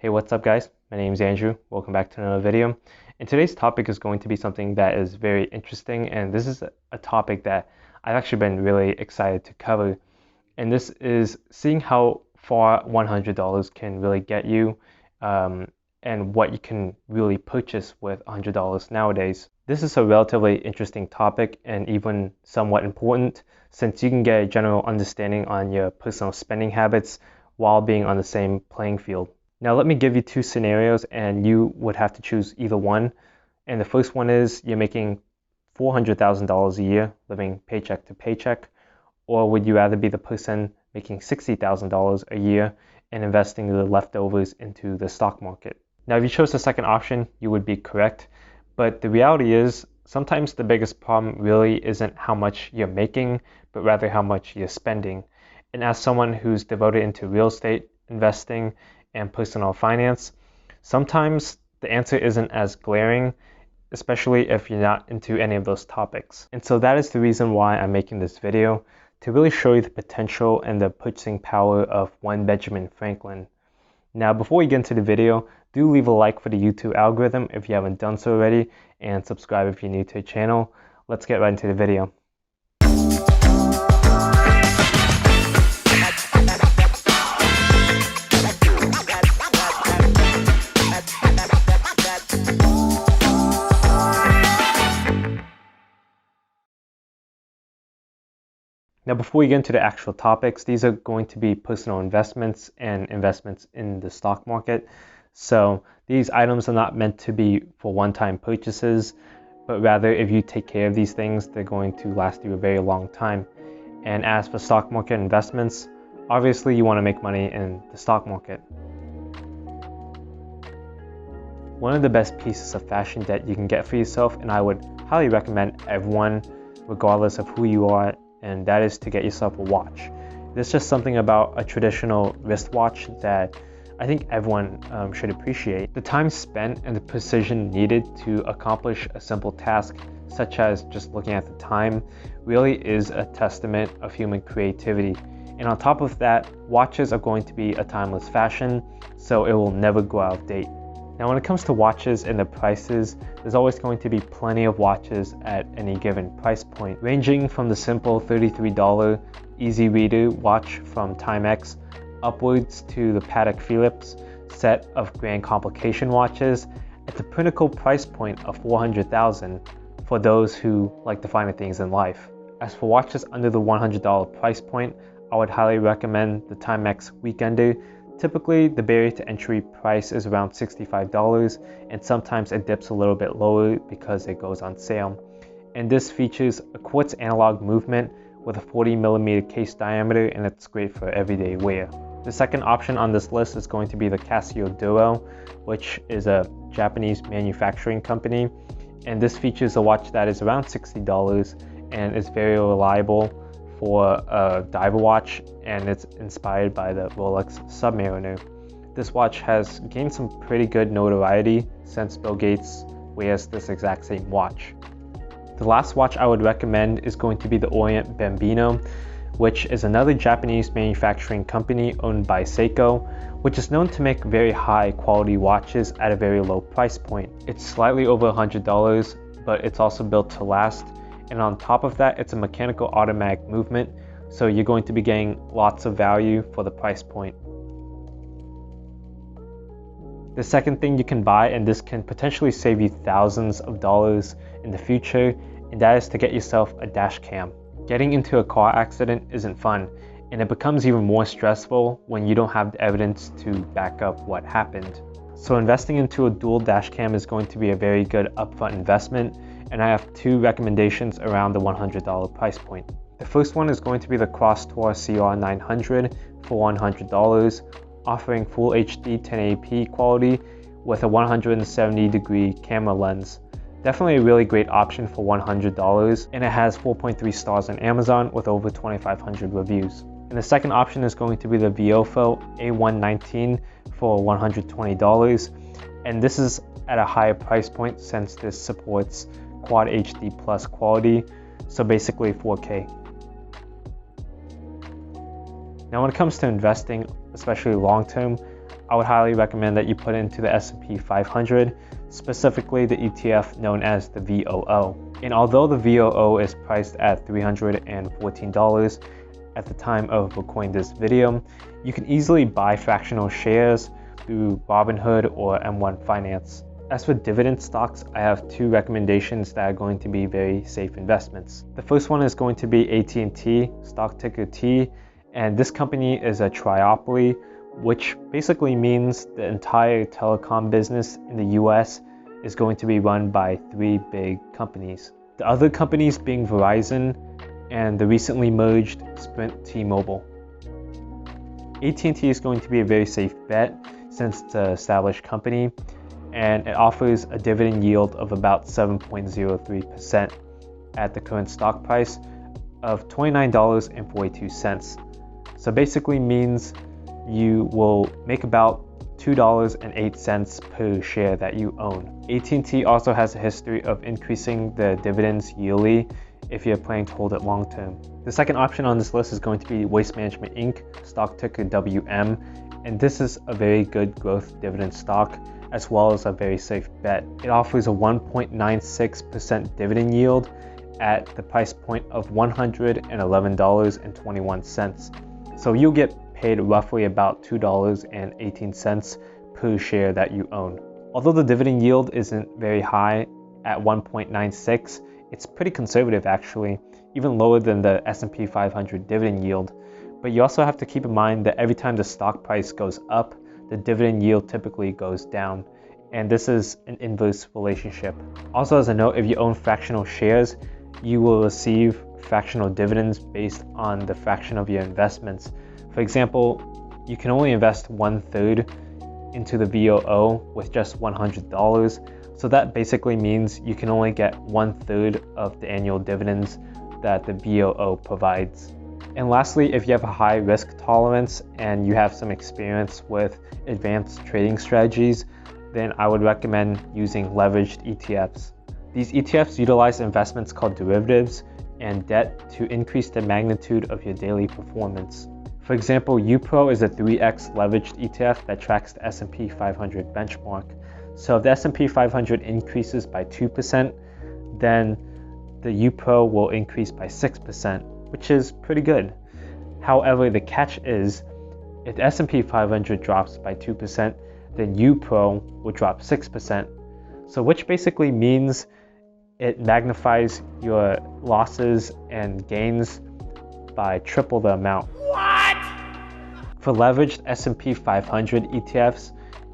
Hey, what's up guys? My name is Andrew. Welcome back to another video. And today's topic is going to be something that is very interesting, and this is a topic that I've actually been really excited to cover. And this is seeing how far $100 can really get you, and what you can really purchase with $100 nowadays. This is a relatively interesting topic and even somewhat important, since you can get a general understanding on your personal spending habits while being on the same playing field. Now let me give you two scenarios and you would have to choose either one. And the first one is you're making $400,000 a year living paycheck to paycheck, or would you rather be the person making $60,000 a year and investing the leftovers into the stock market? Now if you chose the second option, you would be correct, but the reality is sometimes the biggest problem really isn't how much you're making, but rather how much you're spending. And as someone who's devoted into real estate investing and personal finance, sometimes the answer isn't as glaring, especially if you're not into any of those topics. And so that is the reason why I'm making this video, to really show you the potential and the purchasing power of one Benjamin Franklin. Now before we get into the video, do leave a like for the YouTube algorithm if you haven't done so already, and subscribe if you're new to the channel. Let's get right into the video. Now before we get into the actual topics, these are going to be personal investments and investments in the stock market. So these items are not meant to be for one-time purchases, but rather if you take care of these things, they're going to last you a very long time. And as for stock market investments, obviously you want to make money in the stock market. One of the best pieces of fashion that you can get for yourself, and I would highly recommend everyone, regardless of who you are, and that is to get yourself a watch. There's just something about a traditional wristwatch that I think everyone should appreciate. The time spent and the precision needed to accomplish a simple task, such as just looking at the time, really is a testament of human creativity. And on top of that, watches are going to be a timeless fashion, so it will never go out of date. Now when it comes to watches and the prices, there's always going to be plenty of watches at any given price point, ranging from the simple $33 Easy Reader watch from Timex upwards to the Patek Philippe set of grand complication watches at the pinnacle price point of $400,000 for those who like the finer things in life. As for watches under the $100 price point, I would highly recommend the Timex Weekender. Typically, the barrier to entry price is around $65, and sometimes it dips a little bit lower because it goes on sale. And this features a quartz analog movement with a 40mm case diameter, and it's great for everyday wear. The second option on this list is going to be the Casio Duro, which is a Japanese manufacturing company. And this features a watch that is around $60 and is very reliable for a diver watch, and it's inspired by the Rolex Submariner. This watch has gained some pretty good notoriety since Bill Gates wears this exact same watch. The last watch I would recommend is going to be the Orient Bambino, which is another Japanese manufacturing company owned by Seiko, which is known to make very high quality watches at a very low price point. It's slightly over $100, but it's also built to last. And on top of that, it's a mechanical automatic movement, so you're going to be getting lots of value for the price point. The second thing you can buy, and this can potentially save you thousands of dollars in the future, and that is to get yourself a dash cam. Getting into a car accident isn't fun, and it becomes even more stressful when you don't have the evidence to back up what happened. So investing into a dual dash cam is going to be a very good upfront investment, and I have two recommendations around the $100 price point. The first one is going to be the Crosstour CR900 for $100, offering full HD 1080p quality with a 170-degree camera lens. Definitely a really great option for $100, and it has 4.3 stars on Amazon with over 2,500 reviews. And the second option is going to be the Viofo A119 for $120, and this is at a higher price point since this supports Quad HD Plus quality, so basically 4K. Now when it comes to investing, especially long term, I would highly recommend that you put into the S&P 500, specifically the ETF known as the VOO. And although the VOO is priced at $314 at the time of recording this video, you can easily buy fractional shares through Robinhood or M1 Finance. As for dividend stocks, I have two recommendations that are going to be very safe investments. The first one is going to be AT&T, stock ticker T, and this company is a triopoly, which basically means the entire telecom business in the US is going to be run by three big companies. The other companies being Verizon and the recently merged Sprint T-Mobile. AT&T is going to be a very safe bet since it's an established company, and it offers a dividend yield of about 7.03% at the current stock price of $29.42. So basically means you will make about $2.08 per share that you own. AT&T also has a history of increasing the dividends yearly if you're planning to hold it long term. The second option on this list is going to be Waste Management Inc., stock ticker WM, and this is a very good growth dividend stock as well as a very safe bet. It offers a 1.96% dividend yield at the price point of $111.21. So you'll get paid roughly about $2.18 per share that you own. Although the dividend yield isn't very high at 1.96, it's pretty conservative actually, even lower than the S&P 500 dividend yield. But you also have to keep in mind that every time the stock price goes up, the dividend yield typically goes down, and this is an inverse relationship. Also, as a note, if you own fractional shares, you will receive fractional dividends based on the fraction of your investments. For example, you can only invest 1/3 into the VOO with just $100. So that basically means you can only get 1/3 of the annual dividends that the VOO provides. And lastly, if you have a high risk tolerance and you have some experience with advanced trading strategies, then I would recommend using leveraged ETFs. These ETFs utilize investments called derivatives and debt to increase the magnitude of your daily performance. For example, UPRO is a 3x leveraged ETF that tracks the S&P 500 benchmark. So if the S&P 500 increases by 2%, then the UPRO will increase by 6%, which is pretty good. However, the catch is, if the S&P 500 drops by 2%, then UPRO will drop 6%. So which basically means it magnifies your losses and gains by triple the amount. What? For leveraged S&P 500 ETFs,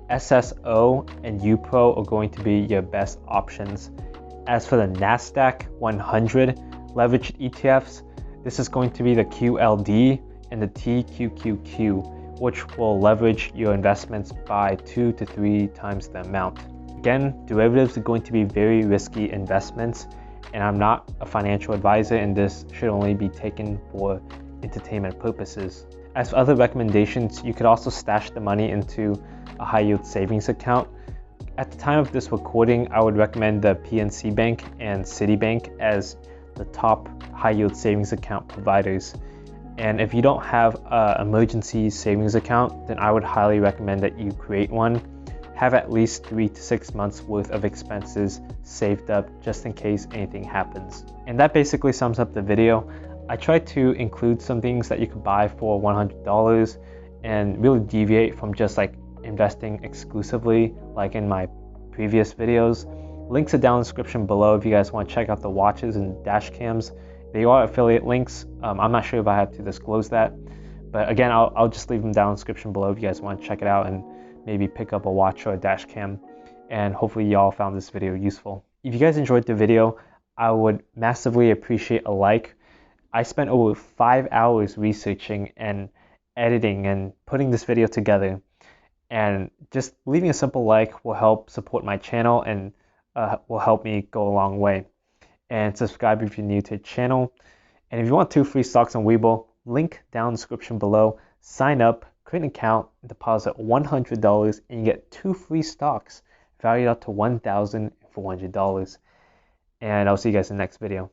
SSO and UPRO are going to be your best options. As for the NASDAQ 100 leveraged ETFs, this is going to be the QLD and the TQQQ, which will leverage your investments by 2 to 3 times the amount. Again, derivatives are going to be very risky investments, and I'm not a financial advisor, and this should only be taken for entertainment purposes. As for other recommendations, you could also stash the money into a high yield savings account. At the time of this recording, I would recommend the PNC Bank and Citibank as the top high yield savings account providers. And if you don't have an emergency savings account, then I would highly recommend that you create one. Have at least 3 to 6 months worth of expenses saved up just in case anything happens. And that basically sums up the video. I tried to include some things that you could buy for $100 and really deviate from just like investing exclusively like in my previous videos. Links are down in the description below if you guys want to check out the watches and Dashcams. They are affiliate links. I'm not sure if I have to disclose that, but again, I'll just leave them down in the description below if you guys want to check it out and maybe pick up a watch or a dash cam. And hopefully y'all found this video useful. If you guys enjoyed the video, I would massively appreciate a like. I spent over 5 hours researching and editing and putting this video together, and just leaving a simple like will help support my channel and will help me go a long way. And subscribe if you're new to the channel. And if you want 2 free stocks on Webull, link down in the description below. Sign up, create an account, deposit $100, and you get 2 free stocks valued up to $1,400. And I'll see you guys in the next video.